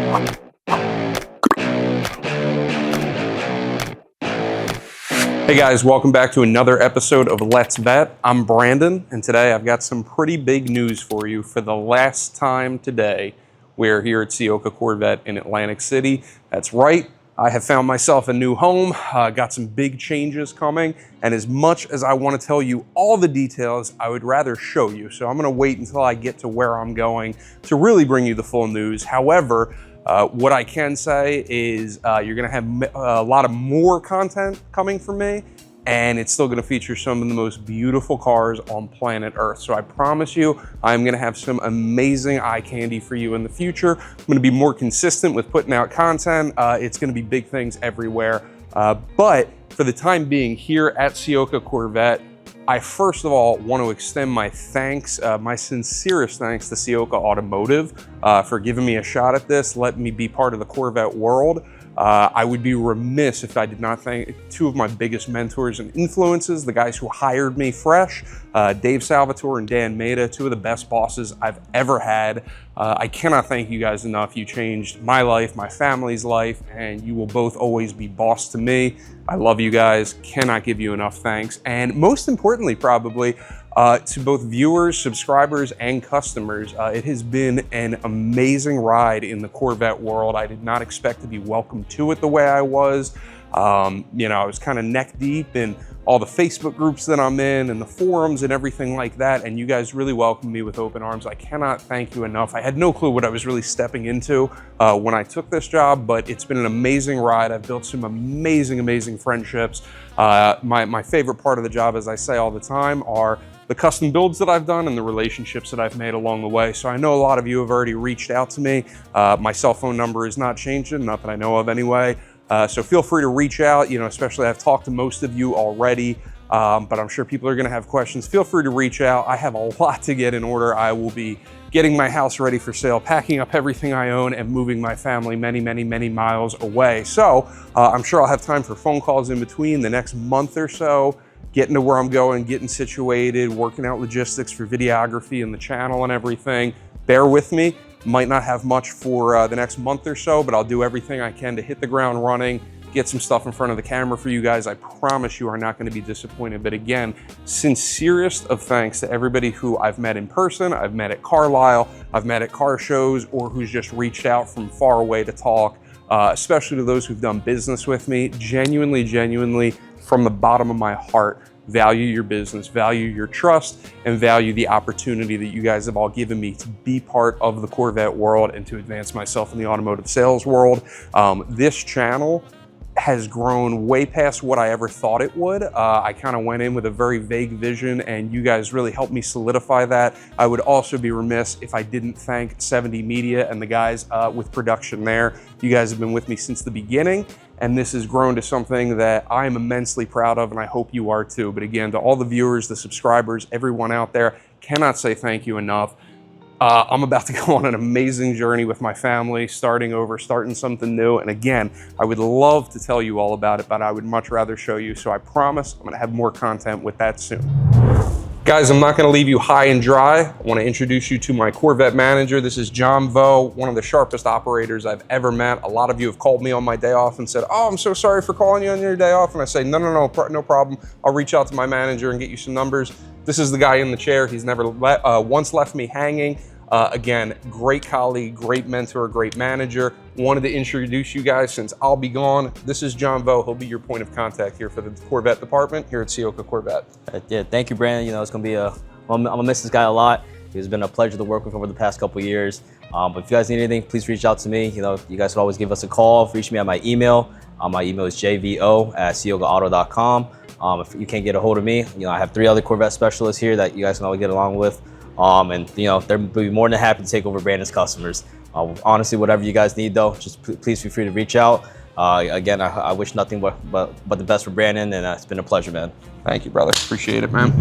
Hey guys, welcome back to another episode of Letsvette. I'm Brandon, and today I've got some pretty big news for you. For the last time today, we're here at Ciocca Corvette in Atlantic City. That's right, I have found myself a new home, got some big changes coming, and as much as I want to tell you all the details, I would rather show you. So I'm going to wait until I get to where I'm going to really bring you the full news. However, what I can say is you're going to have a lot of more content coming from me, and it's still going to feature some of the most beautiful cars on planet Earth. So I promise you, I'm going to have some amazing eye candy for you in the future. I'm going to be more consistent with putting out content. It's going to be big things everywhere. But for the time being here at Ciocca Corvette, I first of all want to extend my thanks, my sincerest thanks to Ciocca Automotive for giving me a shot at this, letting me be part of the Corvette world. I would be remiss if I did not thank two of my biggest mentors and influences, the guys who hired me fresh, Dave Salvatore and Dan Maida, two of the best bosses I've ever had. I cannot thank you guys enough. You changed my life, my family's life, and you will both always be boss to me. I love you guys, cannot give you enough thanks. And most importantly, probably, to both viewers, subscribers, and customers, it has been an amazing ride in the Corvette world. I did not expect to be welcomed to it the way I was. You know, I was kind of neck deep in all the Facebook groups that I'm in and the forums and everything like that, and you guys really welcomed me with open arms. I cannot thank you enough. I had no clue what I was really stepping into when I took this job, but it's been an amazing ride. I've built some amazing friendships. My favorite part of the job, as I say all the time, are the custom builds that I've done and the relationships that I've made along the way. So I know a lot of you have already reached out to me. My cell phone number is not changing, not that I know of anyway. So feel free to reach out, you know, especially I've talked to most of you already, but I'm sure people are gonna have questions. Feel free to reach out. I have a lot to get in order. I will be getting my house ready for sale, packing up everything I own, and moving my family many miles away. So I'm sure I'll have time for phone calls in between the next month or so, getting to where I'm going, getting situated, working out logistics for videography and the channel and everything. Bear with me. Might not have much for the next month or so, but I'll do everything I can to hit the ground running, get some stuff in front of the camera for you guys. I promise you are not going to be disappointed. But again, sincerest of thanks to everybody who I've met in person, I've met at Carlisle, I've met at car shows, or who's just reached out from far away to talk, especially to those who've done business with me. Genuinely, from the bottom of my heart, value your business, value your trust, and value the opportunity that you guys have all given me to be part of the Corvette world and to advance myself in the automotive sales world. This channel has grown way past what I ever thought it would. I kind of went in with a very vague vision, and you guys really helped me solidify that. I would also be remiss if I didn't thank 70 Media and the guys with production there. You guys have been with me since the beginning, and this has grown to something that I am immensely proud of, and I hope you are too. But again, to all the viewers, the subscribers, everyone out there, cannot say thank you enough. I'm about to go on an amazing journey with my family, starting over, starting something new. And again, I would love to tell you all about it, but I would much rather show you. So I promise I'm gonna have more content with that soon. Guys, I'm not gonna leave you high and dry. I wanna introduce you to my Corvette manager. This is John Vo, one of the sharpest operators I've ever met. A lot of you have called me on my day off and said, oh, I'm so sorry for calling you on your day off. And I say, no problem. I'll reach out to my manager and get you some numbers. This is the guy in the chair. He's never once left me hanging. Again, great colleague, great mentor, great manager. Wanted to introduce you guys since I'll be gone. This is John Vo. He'll be your point of contact here for the Corvette department here at Ciocca Corvette. Yeah, thank you, Brandon. You know, it's gonna be I'm gonna miss this guy a lot. It's been a pleasure to work with over the past couple of years. But if you guys need anything, please reach out to me. You know, you guys can always give us a call. Reach me at my email. My email is jvo@cioccaauto.com. If you can't get a hold of me, you know, I have 3 other Corvette specialists here that you guys can always get along with. And you know, they'll be more than happy to take over Brandon's customers. Honestly, whatever you guys need though, just please feel free to reach out. Again, I wish nothing but the best for Brandon, and it's been a pleasure, man. Thank you, brother. Appreciate it, man.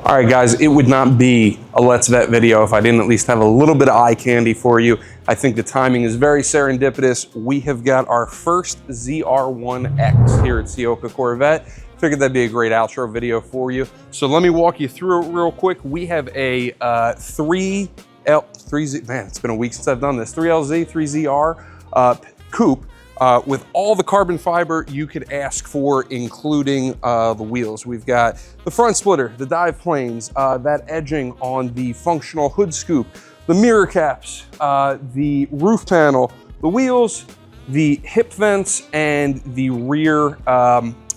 All right, guys, it would not be a Letsvette video if I didn't at least have a little bit of eye candy for you. I think the timing is very serendipitous. We have got our first ZR1x here at Ciocca Corvette. Figured that'd be a great outro video for you. So let me walk you through it real quick. We have a 3 3Z, man, it's been a week since I've done this, 3LZ, 3ZR coupe with all the carbon fiber you could ask for, including the wheels. We've got the front splitter, the dive planes, that edging on the functional hood scoop, the mirror caps, the roof panel, the wheels, the hip vents, and the rear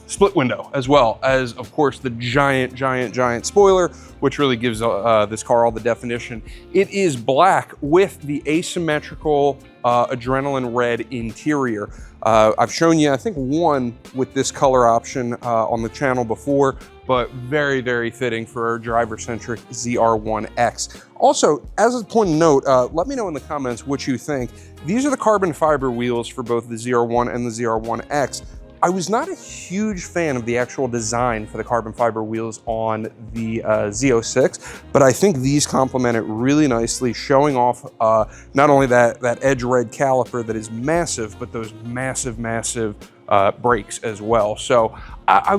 split window, as well as, of course, the giant spoiler, which really gives this car all the definition. It is black with the asymmetrical adrenaline red interior. I've shown you, I think, one with this color option on the channel before, but very fitting for our driver-centric ZR1X. Also, as a point of note, let me know in the comments what you think. These are the carbon fiber wheels for both the ZR1 and the ZR1X. I was not a huge fan of the actual design for the carbon fiber wheels on the Z06, but I think these complement it really nicely, showing off not only that edge red caliper that is massive, but those massive brakes as well. So I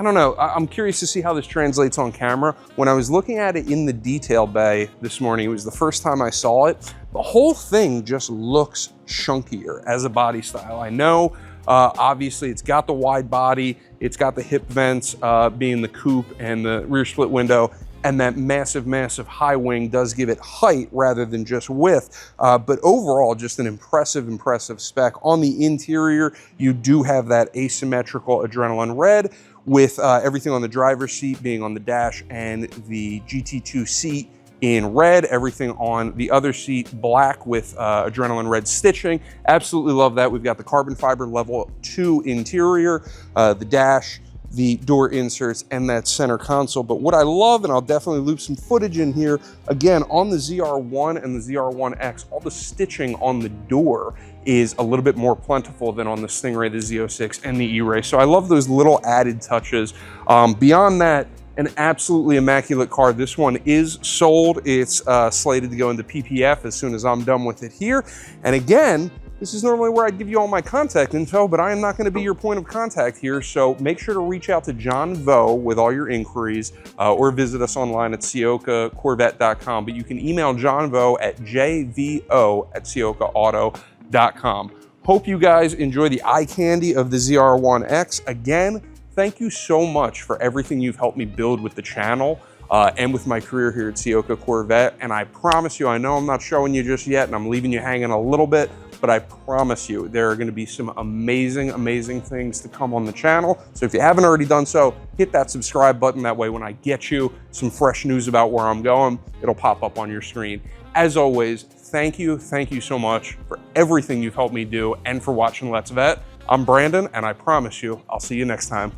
don't know, I'm curious to see how this translates on camera. When I was looking at it in the detail bay this morning, it was the first time I saw it. The whole thing just looks chunkier as a body style. I know, obviously it's got the wide body, it's got the hip vents being the coupe and the rear split window, and that massive high wing does give it height rather than just width. But overall, just an impressive spec. On the interior, you do have that asymmetrical adrenaline red, with everything on the driver's seat being on the dash and the GT2 seat in red, everything on the other seat black with adrenaline red stitching. Absolutely love that. We've got the carbon fiber level 2 interior, the dash, the door inserts, and that center console. But what I love, and I'll definitely loop some footage in here, again, on the ZR1 and the ZR1X, all the stitching on the door is a little bit more plentiful than on the Stingray, the Z06, and the E-Ray. So I love those little added touches. Beyond that, an absolutely immaculate car. This one is sold. It's slated to go into PPF as soon as I'm done with it here. And again, this is normally where I give you all my contact info, but I am not going to be your point of contact here. So make sure to reach out to John Vo with all your inquiries, or visit us online at CioccaCorvette.com. But you can email John Vo at jvo@CioccaAuto.com. Hope you guys enjoy the eye candy of the ZR1X. Again, thank you so much for everything you've helped me build with the channel and with my career here at Ciocca Corvette. And I promise you, I know I'm not showing you just yet and I'm leaving you hanging a little bit, but I promise you there are going to be some amazing things to come on the channel. So if you haven't already done so, hit that subscribe button. That way when I get you some fresh news about where I'm going, it'll pop up on your screen. As always, thank you so much for everything you've helped me do and for watching Let's Vet. I'm Brandon, and I promise you, I'll see you next time.